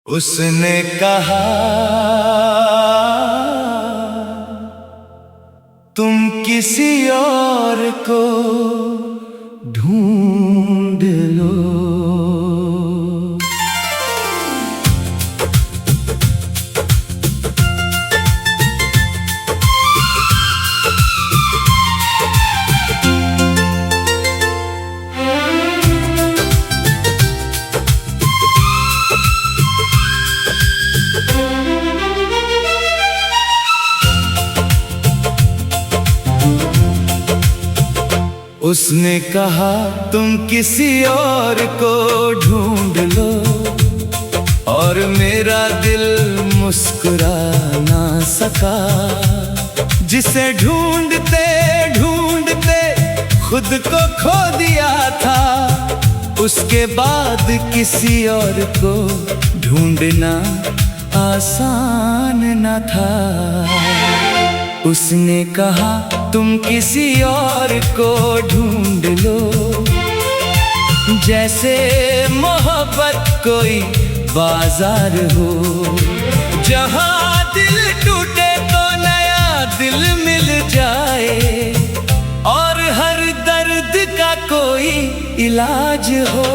उसने कहा तुम किसी और को ढूंढ लो। उसने कहा तुम किसी और को ढूंढ लो, और मेरा दिल मुस्कुरा ना सका। जिसे ढूंढते ढूंढते खुद को खो दिया था, उसके बाद किसी और को ढूंढना आसान न था। उसने कहा तुम किसी और को ढूंढ लो, जैसे मोहब्बत कोई बाजार हो, जहां दिल टूटे तो नया दिल मिल जाए, और हर दर्द का कोई इलाज हो।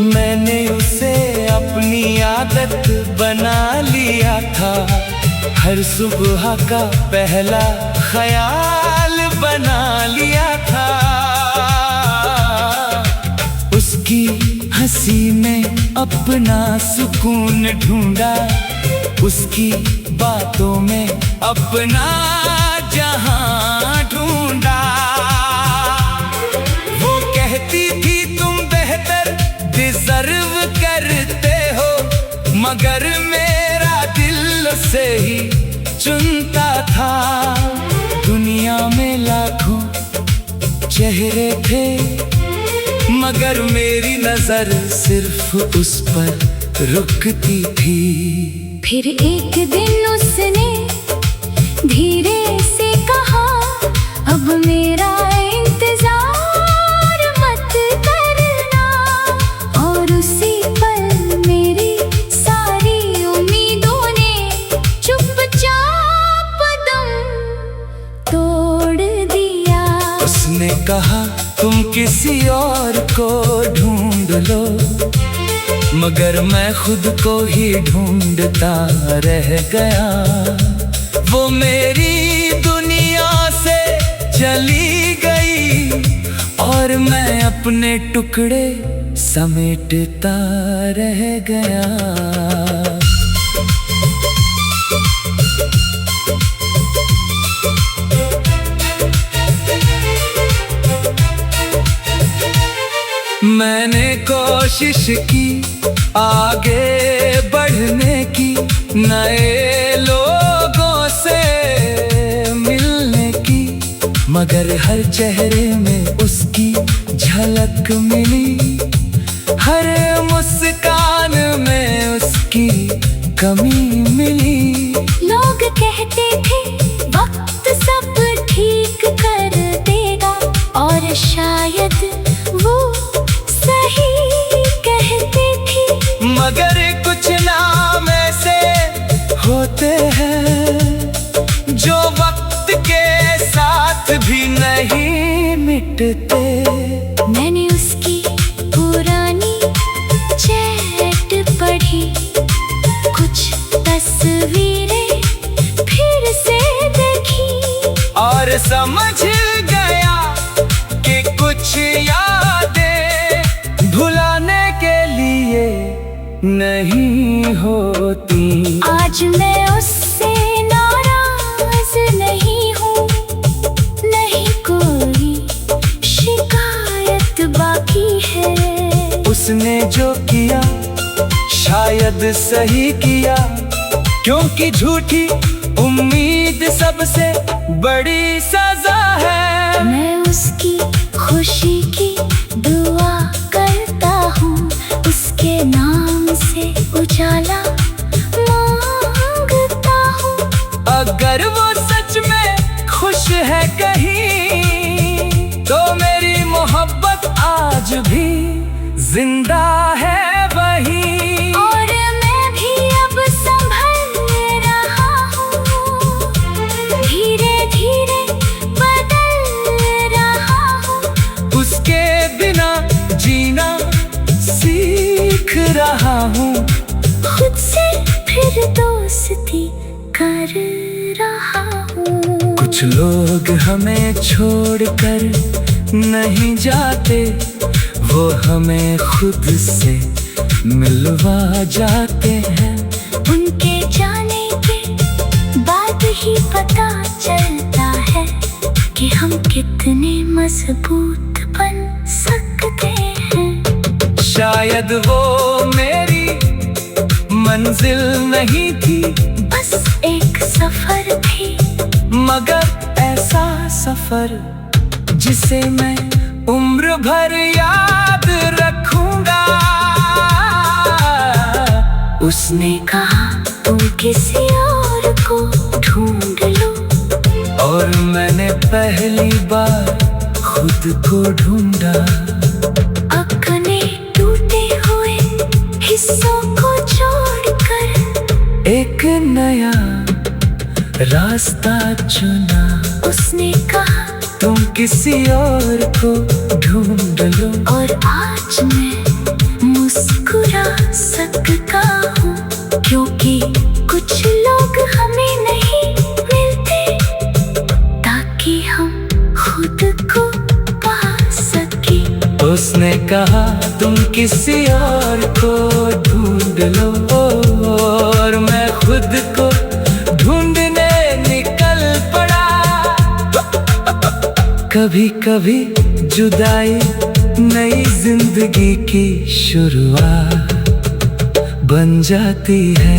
मैंने उसे अपनी आदत बना लिया था, हर सुबह का पहला ख्याल बना लिया था। उसकी हंसी में अपना सुकून ढूंढा, उसकी बातों में अपना जहां ढूंढा। वो कहती थी तुम बेहतर डिजर्व करते हो, मगर मेरा दिल से ही चुनता था। दुनिया में लाखों चेहरे थे, मगर मेरी नजर सिर्फ उस पर रुकती थी। फिर एक दिन उसने धीरे से कहा, अब मेरा इंतजार मत करना। और उसी पल मेरी सारी उम्मीदों ने चुपचाप दम तोड़ दिया। उसने कहा तुम किसी और को ढूंढ लो, मगर मैं खुद को ही ढूंढता रह गया। वो मेरी दुनिया से चली गई, और मैं अपने टुकड़े समेटता रह गया। मैंने कोशिश की आगे बढ़ने की, नए लोगों से मिलने की, मगर हर चेहरे में उसकी झलक मिली, हर मुस्कान में उसकी कमी मिली। लोग कहते थे वक्त सब ठीक कर देगा, और शायद वो सही कहते थे, मगर कुछ नाम ऐसे होते हैं जो वक्त के साथ भी नहीं मिटते। मैंने उसकी पुरानी चैट पढ़ी, कुछ तस्वीरें फिर से देखी, और समझ गया कि कुछ यादें भुलाने के लिए नहीं होती। आज मैं उससे नाराज नहीं हूँ, नहीं कोई शिकायत बाकी है। उसने जो किया शायद सही किया, क्योंकि झूठी उम्मीद सबसे बड़ी सजा है। मैं उसकी खुशी की दुआ करता हूँ, उसके नाम उजाला मांगता हूँ। अगर वो सच में खुश है कहीं, तो मेरी मोहब्बत आज भी जिंदा है वही। और मैं भी अब संभल रहा हूँ, धीरे धीरे बदल रहा हूँ। उसके बिना जीना सीख रहा हूँ, खुद से फिर दोस्ती कर रहा हूँ। कुछ लोग हमें छोड़कर नहीं जाते, वो हमें खुद से मिलवा जाते हैं। उनके जाने के बाद ही पता चलता है कि हम कितने मजबूत बन सकते हैं। शायद वो मेरी मंजिल नहीं थी, बस एक सफर थी, मगर ऐसा सफर जिसे मैं उम्र भर याद रखूंगा। उसने कहा तुम किसी और को ढूंढ लो, और मैंने पहली बार खुद को ढूंढा। अपने टूटे हुए हिस्सों को जोड़कर एक नया रास्ता चुना। उसने कहा तुम किसी और को ढूंढ लो, और आज मैं मुस्कुरा सकता हूँ, क्योंकि कुछ लोग हमें नहीं मिलते ताकि हम खुद को पा सके। उसने कहा तुम किसी और को ढूंढ लो, और मैं खुद को ढूंढने निकल पड़ा। कभी कभी जुदाई नई जिंदगी की शुरुआत बन जाती है।